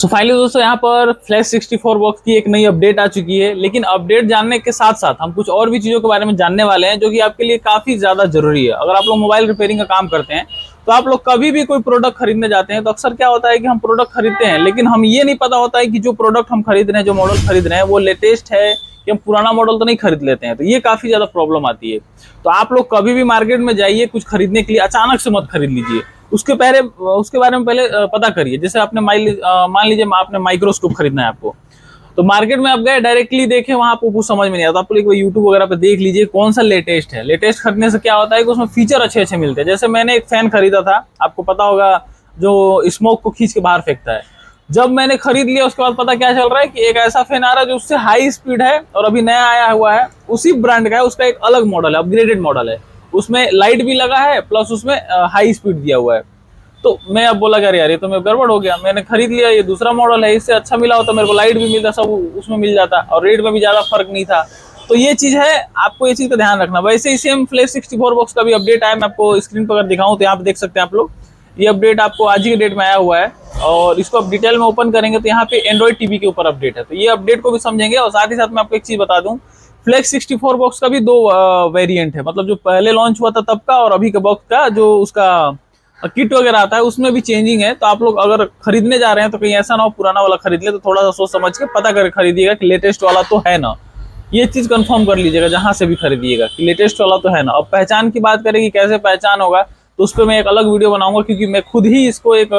तो फाइनली दोस्तों यहाँ पर फ्लैश 64 बॉक्स की एक नई अपडेट आ चुकी है। लेकिन अपडेट जानने के साथ साथ हम कुछ और भी चीज़ों के बारे में जानने वाले हैं जो कि आपके लिए काफ़ी ज़्यादा जरूरी है। अगर आप लोग मोबाइल रिपेयरिंग का काम करते हैं तो आप लोग कभी भी कोई प्रोडक्ट खरीदने जाते हैं तो अक्सर क्या होता है कि हम प्रोडक्ट खरीदते हैं, लेकिन हम ये नहीं पता होता है कि जो प्रोडक्ट हम खरीद रहे हैं, जो मॉडल खरीद रहे हैं, वो लेटेस्ट है कि हम पुराना मॉडल तो नहीं खरीद लेते हैं। तो ये काफ़ी ज़्यादा प्रॉब्लम आती है। तो आप लोग कभी भी मार्केट में जाइए कुछ खरीदने के लिए, अचानक से मत खरीद लीजिए। उसके बारे में पहले पता करिए। जैसे आपने मान लीजिए आपने माइक्रोस्कोप खरीदना है आपको, तो मार्केट में आप गए, डायरेक्टली देखे, वहां आपको कुछ समझ में नहीं आता, आप लोग यूट्यूब वगैरह पे देख लीजिए कौन सा लेटेस्ट है। लेटेस्ट खरीदने से क्या होता है कि उसमें फीचर अच्छे अच्छे मिलते हैं। जैसे मैंने एक फैन खरीदा था, आपको पता होगा, जो स्मोक को खींच के बाहर फेंकता है। जब मैंने खरीद लिया उसके बाद पता क्या चल रहा है कि एक ऐसा फैन आ रहा है जो उससे हाई स्पीड है और अभी नया आया हुआ है, उसी ब्रांड का है, उसका एक अलग मॉडल है, अपग्रेडेड मॉडल है, उसमें लाइट भी लगा है प्लस उसमें हाई स्पीड दिया हुआ है। तो मैं अब बोला यार यार ये तो मैं गड़बड़ हो गया, मैंने खरीद लिया, ये दूसरा मॉडल है, इससे अच्छा मिला होता, मेरे को लाइट भी मिलता, सब उसमें मिल जाता और रेट में भी ज्यादा फर्क नहीं था। तो ये चीज है, आपको ये चीज का ध्यान रखना। वैसे ही सेम फ्लैश 64 बॉक्स का भी अपडेट आया, मैं आपको स्क्रीन पर अगर दिखाऊं तो यहाँ पे देख सकते हैं आप लोग। ये अपडेट आपको आज ही के डेट में आया हुआ है और इसको आप डिटेल में ओपन करेंगे तो यहाँ पे एंड्रॉइड टीवी के ऊपर अपडेट है। तो ये अपडेट को भी समझेंगे। और साथ ही साथ मैं आपको एक चीज बता दूं, फ्लैश 64 बॉक्स का भी दो वेरिएंट है, मतलब जो पहले लॉन्च हुआ था तब का और अभी के बॉक्स का जो उसका किट वगैरह आता है उसमें भी चेंजिंग है। तो आप लोग अगर खरीदने जा रहे हैं तो कहीं ऐसा ना हो पुराना वाला खरीद ले, तो थोड़ा सा सोच समझ के पता करके खरीदिएगा कि लेटेस्ट वाला तो है ना। ये चीज कंफर्म कर लीजिएगा जहां से भी खरीदिएगा कि लेटेस्ट वाला तो है ना। अब पहचान की बात करें कि कैसे पहचान होगा, तो उस पर मैं एक अलग वीडियो बनाऊंगा, क्योंकि मैं खुद ही इसको एक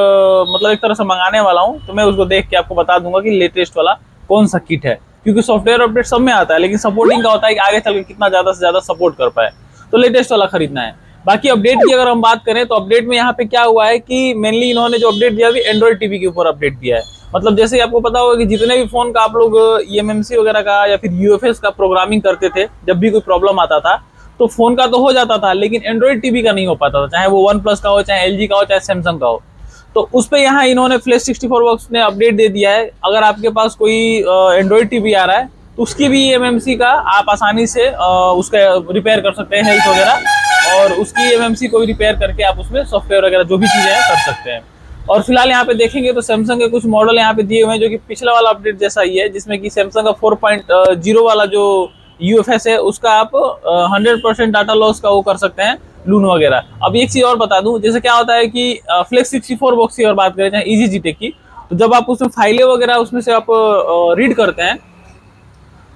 मतलब एक तरह से मंगाने वाला हूँ। तो मैं उसको देख के आपको बता दूंगा कि लेटेस्ट वाला कौन सा किट है, क्योंकि सॉफ्टवेयर अपडेट सब में आता है, लेकिन सपोर्टिंग का होता है कि आगे चल के कितना ज्यादा से ज्यादा सपोर्ट कर पाए। तो लेटेस्ट वाला खरीदना है। बाकी अपडेट की अगर हम बात करें तो अपडेट में यहाँ पे क्या हुआ है कि मेनली इन्होंने जो अपडेट दिया है एंड्रॉइड टीवी के ऊपर अपडेट दिया है। मतलब जैसे आपको पता होगा कि जितने भी फोन का आप लोग ईएमएमसी वगैरह का या फिर यूएफएस का प्रोग्रामिंग करते थे, जब भी कोई प्रॉब्लम आता था तो फोन का तो हो जाता था, लेकिन एंड्रॉइड टीवी का नहीं हो पाता था, चाहे वो वन प्लस का हो, चाहे एलजी का हो, चाहे सैमसंग का हो। तो उस पर यहाँ इन्होंने फ्लैश 64 बॉक्स ने अपडेट दे दिया है। अगर आपके पास कोई एंड्रॉइड टीवी आ रहा है तो उसकी भी एमएमसी का आप आसानी से उसका रिपेयर कर सकते हैं, हेल्थ वगैरह, और उसकी एमएमसी को भी रिपेयर करके आप उसमें सॉफ्टवेयर वगैरह जो भी चीजें हैं कर सकते हैं। और फिलहाल यहाँ पे देखेंगे तो सैमसंग के कुछ मॉडल यहाँ पे दिए हुए हैं जो कि पिछला वाला अपडेट जैसा ही है, जिसमें कि सैमसंग का 4.0 वाला जो यूएफएस है उसका आप 100% डाटा लॉस का वो कर सकते हैं, लून वगैरह। अब एक चीज और बता दूं, जैसे क्या होता है कि फ्लेक्स 64 बॉक्स की अगर बात करें, चाहे इजी जीटेक की, तो जब आप उसमें फाइलें वगैरह उसमें से आप रीड करते हैं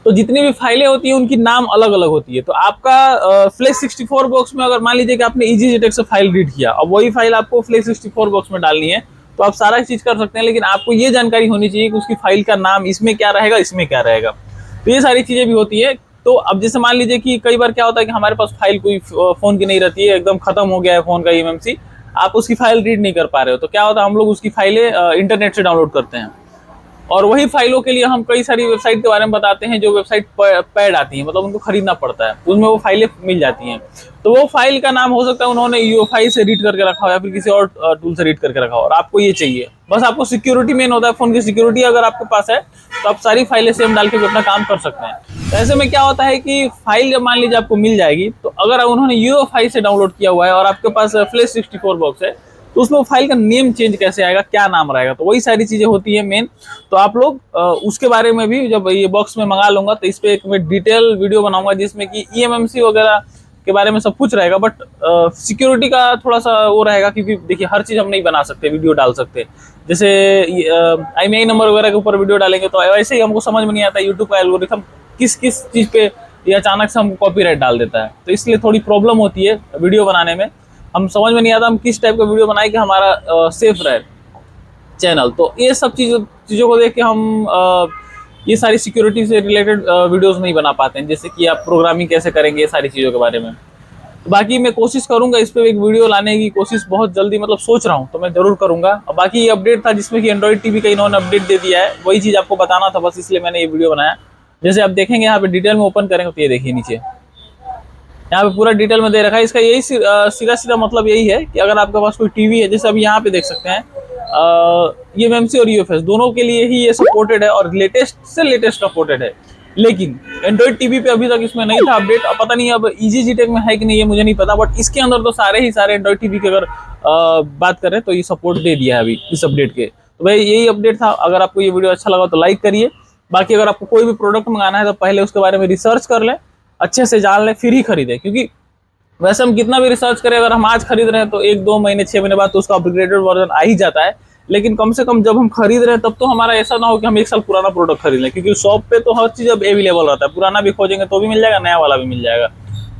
तो जितनी भी फाइलें होती हैं उनकी नाम अलग अलग होती है। तो आपका फ्लैश 64 बॉक्स में अगर मान लीजिए कि आपने इजी जीटेक से फाइल रीड किया, अब वही फाइल आपको फ्लैश 64 बॉक्स में डालनी है, तो आप सारा चीज कर सकते हैं, लेकिन आपको ये जानकारी होनी चाहिए कि उसकी फाइल का नाम इसमें क्या रहेगा, इसमें क्या रहेगा। तो ये सारी चीजें भी होती है। तो अब जैसे मान लीजिए कि कई बार क्या होता है कि हमारे पास फाइल कोई फोन की नहीं रहती है, एकदम खत्म हो गया है फोन का ईएमएमसी, आप उसकी फाइल रीड नहीं कर पा रहे हो, तो क्या होता है हम लोग उसकी फाइलें इंटरनेट से डाउनलोड करते हैं। और वही फाइलों के लिए हम कई सारी वेबसाइट के बारे में बताते हैं, जो वेबसाइट पैड आती है, मतलब उनको खरीदना पड़ता है, उसमें वो फाइलें मिल जाती हैं। तो वो फाइल का नाम हो सकता है उन्होंने यूएफआई से रीड करके रखा हो या फिर किसी और टूल से रीड करके रखा हो, और आपको ये चाहिए। बस आपको सिक्योरिटी मेन होता है, फोन की सिक्योरिटी अगर आपके पास है तो आप सारी फाइलें सेम डाल के भी अपना काम कर सकते हैं। तो ऐसे में क्या होता है कि फाइल जब मान लीजिए आपको मिल जाएगी, तो अगर उन्होंने यूएफआई से डाउनलोड किया हुआ है और आपके पास फ्लैश 64 बॉक्स है, तो उसमें फाइल का नेम चेंज कैसे आएगा, क्या नाम रहेगा, तो वही सारी चीजें होती है मेन। तो आप लोग उसके बारे में भी जब ये बॉक्स में मंगा लूंगा तो इस पे एक मैं डिटेल वीडियो बनाऊंगा, जिसमें कि ईएमएमसी वगैरह के बारे में सब कुछ रहेगा, बट सिक्योरिटी का थोड़ा सा वो रहेगा, क्योंकि देखिए हर चीज हम नहीं बना सकते, वीडियो डाल सकते। जैसे IMEI नंबर वगैरह के ऊपर वीडियो डालेंगे तो ऐसे ही हमको समझ में नहीं आता यूट्यूब का एल्गोरिथम किस किस चीज पे ये अचानक से हमको कॉपीराइट डाल देता है, तो इसलिए थोड़ी प्रॉब्लम होती है वीडियो बनाने में। हम समझ में नहीं आता हम किस टाइप का वीडियो बनाए कि हमारा सेफ रहे चैनल। तो ये सब चीज़ों को देख के हम ये सारी सिक्योरिटी से रिलेटेड वीडियोस नहीं बना पाते हैं, जैसे कि आप प्रोग्रामिंग कैसे करेंगे, ये सारी चीज़ों के बारे में। तो बाकी मैं कोशिश करूंगा इस पर एक वीडियो लाने की कोशिश बहुत जल्दी, मतलब सोच रहा हूँ, तो मैं जरूर करूंगा। और बाकी ये अपडेट था जिसमें कि एंड्रॉइड टीवी का इन्होंने अपडेट दे दिया है, वही चीज़ आपको बताना था, बस इसलिए मैंने ये वीडियो बनाया। जैसे आप देखेंगे यहाँ पे डिटेल में ओपन करेंगे तो ये देखिए नीचे यहाँ पे पूरा डिटेल में दे रखा है। इसका यही सीधा सीधा मतलब यही है कि अगर आपके पास कोई टीवी है, जैसे अभी यहाँ पे देख सकते हैं ईएमएमसी और यूएफएस दोनों के लिए ही ये सपोर्टेड है और लेटेस्ट से लेटेस्ट सपोर्टेड है। लेकिन एंड्रॉइड टीवी पे अभी तक इसमें नहीं था अपडेट। अब पता नहीं अब इजी जीटेक में है कि नहीं, ये मुझे नहीं पता, बट इसके अंदर तो सारे एंड्रॉइड टीवी के अगर बात करें तो ये सपोर्ट दे दिया है अभी इस अपडेट के। तो भाई यही अपडेट था। अगर आपको ये वीडियो अच्छा लगा तो लाइक करिए। बाकी अगर आपको कोई भी प्रोडक्ट मंगाना है तो पहले उसके बारे में रिसर्च कर लें, अच्छे से जान लें, फिर ही खरीदें। क्योंकि वैसे हम कितना भी रिसर्च करें, अगर हम आज खरीद रहे हैं तो 1-2 महीने 6 महीने बाद तो उसका अपग्रेडेड वर्जन आ ही जाता है। लेकिन कम से कम जब हम खरीद रहे हैं तब तो हमारा ऐसा ना हो कि हम 1 साल पुराना प्रोडक्ट खरीद लें, क्योंकि शॉप पे तो हर चीज अब अवेलेबल रहता है। पुराना भी खोजेंगे तो भी मिल जाएगा, नया वाला भी मिल जाएगा।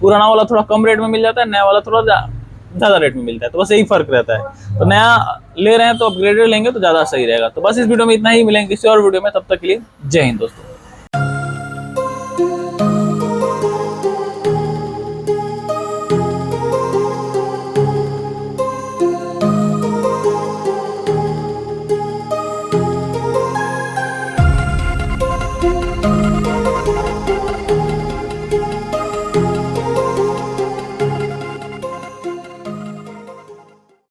पुराना वाला थोड़ा कम रेट में मिल जाता है, नया वाला थोड़ा ज्यादा रेट में मिलता है। तो बस यही फर्क रहता है। तो नया ले रहे हैं तो अपग्रेडेड लेंगे तो ज्यादा सही रहेगा। तो बस इस वीडियो में इतना ही, मिलेंगे किसी और वीडियो में, तब तक के लिए जय हिंद दोस्तों।